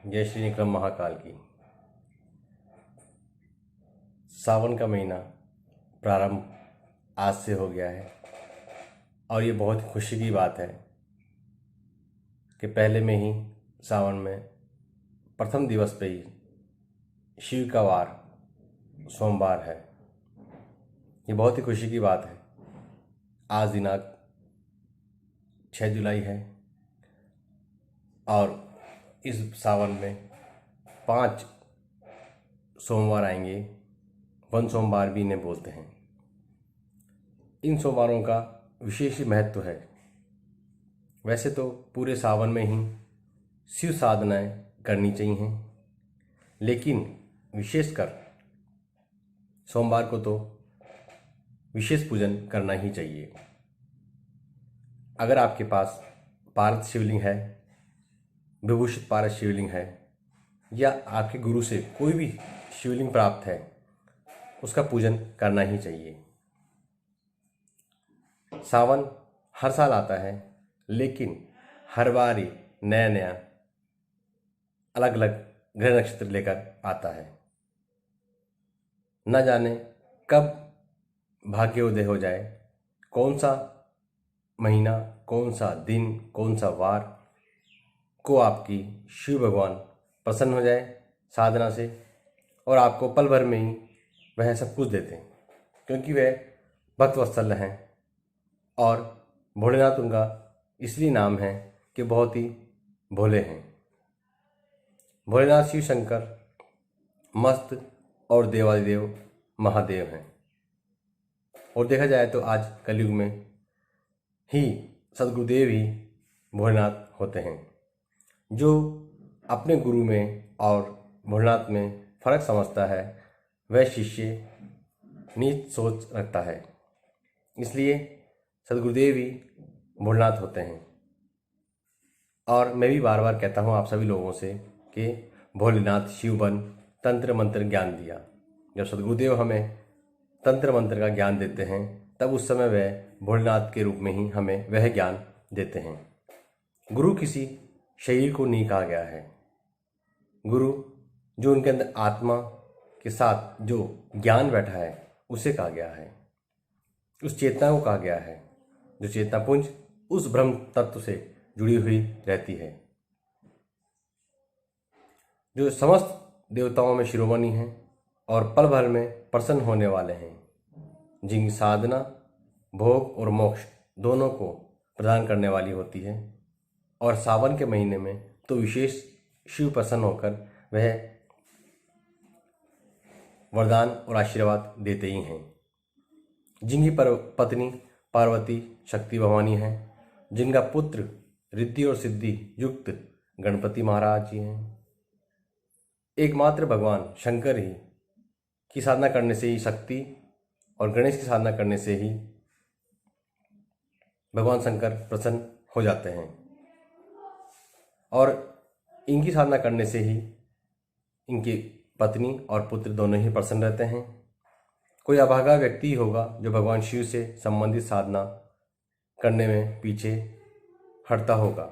जय श्री निक्रम महाकाल की। सावन का महीना प्रारंभ आज से हो गया है और ये बहुत खुशी की बात है कि पहले में ही सावन में प्रथम दिवस पे ही शिव का वार सोमवार है। ये बहुत ही खुशी की बात है। आज दिनांक 6 जुलाई है और इस सावन में 5 सोमवार आएंगे। वन सोमवार भी इन्हें बोलते हैं। इन सोमवारों का विशेष महत्व है। वैसे तो पूरे सावन में ही शिव साधनाएं करनी चाहिए, लेकिन विशेषकर सोमवार को तो विशेष पूजन करना ही चाहिए। अगर आपके पास पारद शिवलिंग है, विभूषित पारद शिवलिंग है या आपके गुरु से कोई भी शिवलिंग प्राप्त है, उसका पूजन करना ही चाहिए। सावन हर साल आता है, लेकिन हर बार ही नया नया अलग अलग ग्रह नक्षत्र लेकर आता है। न जाने कब भाग्योदय हो जाए, कौन सा महीना, कौन सा दिन, कौन सा वार को आपकी शिव भगवान प्रसन्न हो जाए साधना से और आपको पल भर में ही वह सब कुछ देते हैं, क्योंकि वह भक्त वत्सल हैं। और भोलेनाथ उनका इसलिए नाम है कि बहुत ही भोले हैं। भोलेनाथ शिव शंकर मस्त और देवादिदेव महादेव हैं। और देखा जाए तो आज कलयुग में ही सदगुरुदेव ही भोलेनाथ होते हैं। जो अपने गुरु में और भोलेनाथ में फर्क समझता है, वह शिष्य नीच सोच रखता है। इसलिए सदगुरुदेव ही भोलेनाथ होते हैं। और मैं भी बार बार कहता हूँ आप सभी लोगों से कि भोलेनाथ शिव बन तंत्र मंत्र ज्ञान दिया। जब सदगुरुदेव हमें तंत्र मंत्र का ज्ञान देते हैं, तब उस समय वह भोलेनाथ के रूप में ही हमें वह ज्ञान देते हैं। गुरु किसी शरीर को नहीं कहा गया है। गुरु जो उनके अंदर आत्मा के साथ जो ज्ञान बैठा है, उसे कहा गया है। उस चेतना को कहा गया है जो चेतना पुंज उस ब्रह्म तत्व से जुड़ी हुई रहती है, जो समस्त देवताओं में शिरोमणि हैं और पल भर में प्रसन्न होने वाले हैं, जिनकी साधना भोग और मोक्ष दोनों को प्रदान करने वाली होती है। और सावन के महीने में तो विशेष शिव प्रसन्न होकर वह वरदान और आशीर्वाद देते ही हैं। जिनकी पत्नी पार्वती शक्ति भवानी है, जिनका पुत्र रिद्धि और सिद्धि युक्त गणपति महाराज जी हैं। एकमात्र भगवान शंकर ही की साधना करने से ही शक्ति और गणेश की साधना करने से ही भगवान शंकर प्रसन्न हो जाते हैं। और इनकी साधना करने से ही इनकी पत्नी और पुत्र दोनों ही प्रसन्न रहते हैं। कोई अभागा व्यक्ति होगा जो भगवान शिव से संबंधित साधना करने में पीछे हटता होगा।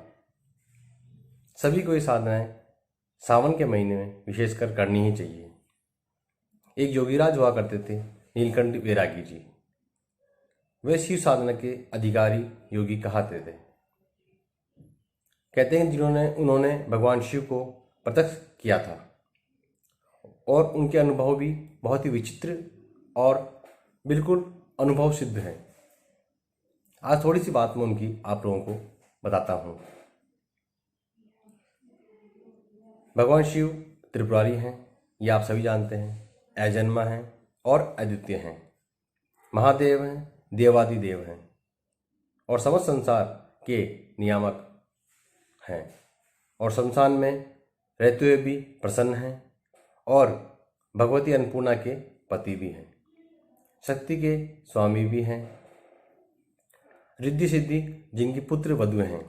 सभी को ये साधनाएं सावन के महीने में विशेषकर करनी ही चाहिए। एक योगीराज हुआ करते थे, नीलकंठ वैरागी जी। वे शिव साधना के अधिकारी योगी कहते थे। कहते हैं उन्होंने भगवान शिव को प्रत्यक्ष किया था और उनके अनुभव भी बहुत ही विचित्र और बिल्कुल अनुभव सिद्ध है। आज थोड़ी सी बात मैं उनकी आप लोगों को बताता हूँ। भगवान शिव त्रिपुरारी हैं, ये आप सभी जानते हैं। अजन्मा हैं और अद्वितीय हैं। महादेव हैं, देवादिदेव हैं और समस्त संसार के नियामक हैं। और शमशान में रहते हुए भी प्रसन्न हैं और भगवती अन्नपूर्णा के पति भी हैं, शक्ति के स्वामी भी हैं। रिद्धि सिद्धि जिनकी पुत्र वधु हैं,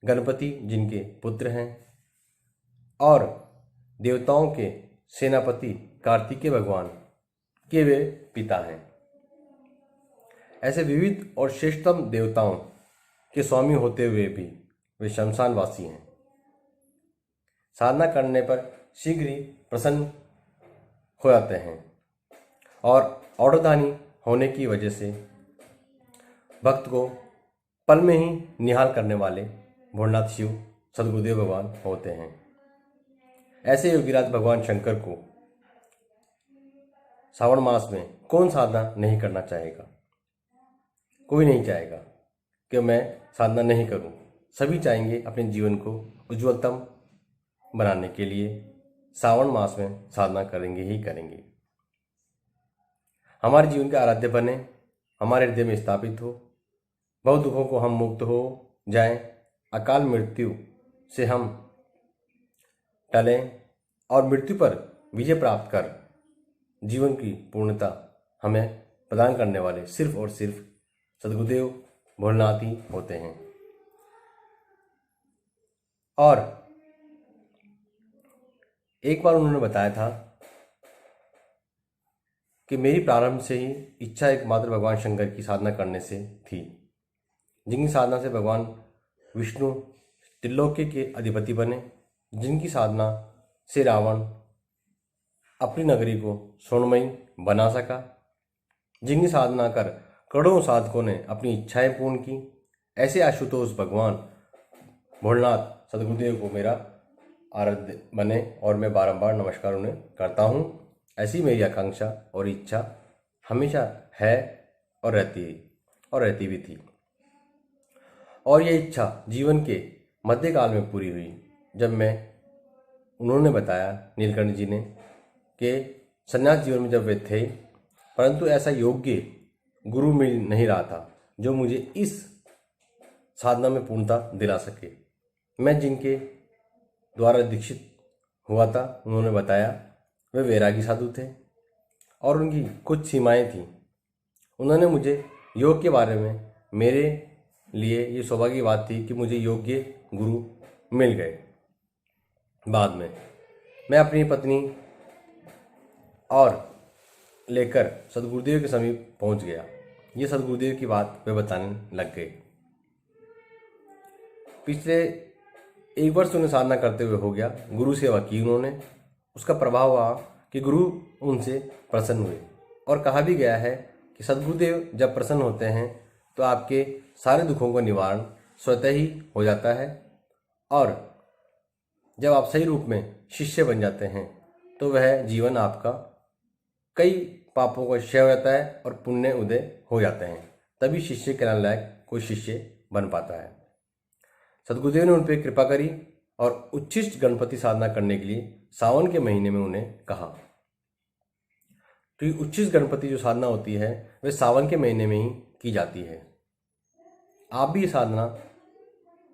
गणपति जिनके पुत्र हैं और देवताओं के सेनापति कार्तिकेय भगवान के वे पिता हैं। ऐसे विविध और श्रेष्ठतम देवताओं के स्वामी होते हुए भी वे शमशानवासी हैं। साधना करने पर शीघ्र ही प्रसन्न हो जाते हैं और औरदानी होने की वजह से भक्त को पल में ही निहाल करने वाले भोलेनाथ शिव सद्गुरुदेव भगवान होते हैं। ऐसे योगीराज भगवान शंकर को श्रावण मास में कौन साधना नहीं करना चाहेगा? कोई नहीं चाहेगा कि मैं साधना नहीं करूं। सभी चाहेंगे अपने जीवन को उज्ज्वलतम बनाने के लिए श्रावण मास में साधना करेंगे ही करेंगे। हमारे जीवन के आराध्य बने, हमारे हृदय में स्थापित हो, बहुत दुखों को हम मुक्त हो जाएं, अकाल मृत्यु से हम टलें और मृत्यु पर विजय प्राप्त कर जीवन की पूर्णता हमें प्रदान करने वाले सिर्फ और सिर्फ सद्गुरुदेव भोलेनाथ ही होते हैं। और एक बार उन्होंने बताया था कि मेरी प्रारंभ से ही इच्छा एकमात्र भगवान शंकर की साधना करने से थी, जिनकी साधना से भगवान विष्णु त्रिलोक्य के अधिपति बने, जिनकी साधना से रावण अपनी नगरी को स्वर्णमयी बना सका, जिनकी साधना कर करोड़ों साधकों ने अपनी इच्छाएं पूर्ण की। ऐसे आशुतोष भगवान भोलेनाथ सद्गुरुदेव को मेरा आराध्य बने और मैं बारंबार नमस्कार उन्हें करता हूँ। ऐसी मेरी आकांक्षा और इच्छा हमेशा है और रहती भी थी। और ये इच्छा जीवन के मध्यकाल में पूरी हुई, जब उन्होंने बताया, नीलकंठ जी ने, कि संन्यास जीवन में जब वे थे, परंतु ऐसा योग्य गुरु मिल नहीं रहा था जो मुझे इस साधना में पूर्णता दिला सके। मैं जिनके द्वारा दीक्षित हुआ था, उन्होंने बताया, वे वैरागी साधु थे और उनकी कुछ सीमाएं थीं। उन्होंने मुझे योग के बारे में, मेरे लिए ये सौभाग्य की बात थी कि मुझे योग्य गुरु मिल गए। बाद में मैं अपनी पत्नी और लेकर सद्गुरुदेव के समीप पहुंच गया। ये सद्गुरुदेव की बात वे बताने लग गए। पिछले 1 वर्ष उन्हें साधना करते हुए हो गया। गुरु सेवा की उन्होंने, उसका प्रभाव हुआ कि गुरु उनसे प्रसन्न हुए। और कहा भी गया है कि सद्गुरुदेव जब प्रसन्न होते हैं तो आपके सारे दुखों का निवारण स्वतः ही हो जाता है, और जब आप सही रूप में शिष्य बन जाते हैं तो वह जीवन आपका कई पापों का क्षय हो जाता है और पुण्य उदय हो जाते हैं। तभी शिष्य कहलाने लायक कोई शिष्य बन पाता है। सद्गुरुदेव ने उन पर कृपा करी और उच्छिष्ट गणपति साधना करने के लिए सावन के महीने में उन्हें कहा। क्योंकि उच्छिष्ट गणपति जो साधना होती है वह सावन के महीने में ही की जाती है। आप भी ये साधना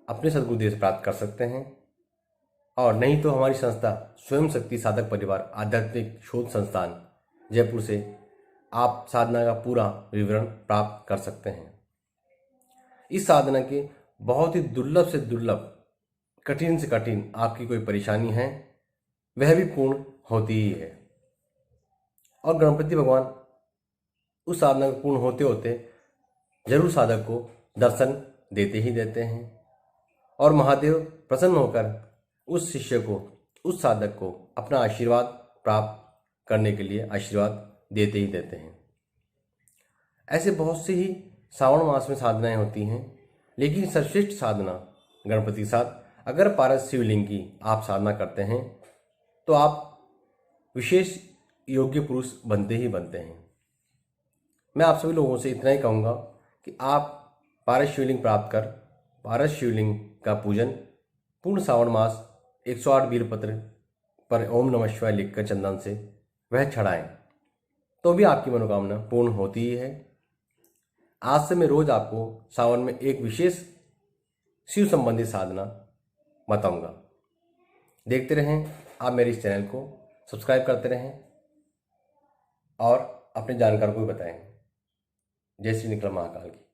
अपने सद्गुरुदेव से प्राप्त कर सकते हैं, और नहीं तो हमारी संस्था स्वयं शक्ति साधक परिवार आध्यात्मिक शोध संस्थान जयपुर से आप साधना का पूरा विवरण प्राप्त कर सकते हैं। इस साधना के बहुत ही दुर्लभ से दुर्लभ, कठिन से कठिन आपकी कोई परेशानी है, वह भी पूर्ण होती ही है। और गणपति भगवान उस साधना को पूर्ण होते होते जरूर साधक को दर्शन देते ही देते हैं, और महादेव प्रसन्न होकर उस शिष्य को, उस साधक को अपना आशीर्वाद प्राप्त करने के लिए आशीर्वाद देते ही देते हैं। ऐसे बहुत सी ही श्रावण मास में साधनाएं होती हैं, लेकिन सर्वश्रेष्ठ साधना गणपति के साथ अगर पारस शिवलिंग की आप साधना करते हैं तो आप विशेष योग्य पुरुष बनते ही बनते हैं। मैं आप सभी लोगों से इतना ही कहूँगा कि आप पारस शिवलिंग प्राप्त कर पारस शिवलिंग का पूजन पूर्ण श्रावण मास 108 बीलपत्र पर ओम नमः शिवाय लिखकर चंदन से वह चढ़ाएं, तो भी आपकी मनोकामना पूर्ण होती ही है। आज से मैं रोज आपको सावन में एक विशेष शिव संबंधित साधना बताऊंगा। देखते रहें, आप मेरे इस चैनल को सब्सक्राइब करते रहें और अपने जानकार को भी बताएं। जय श्री निकला महाकाल की।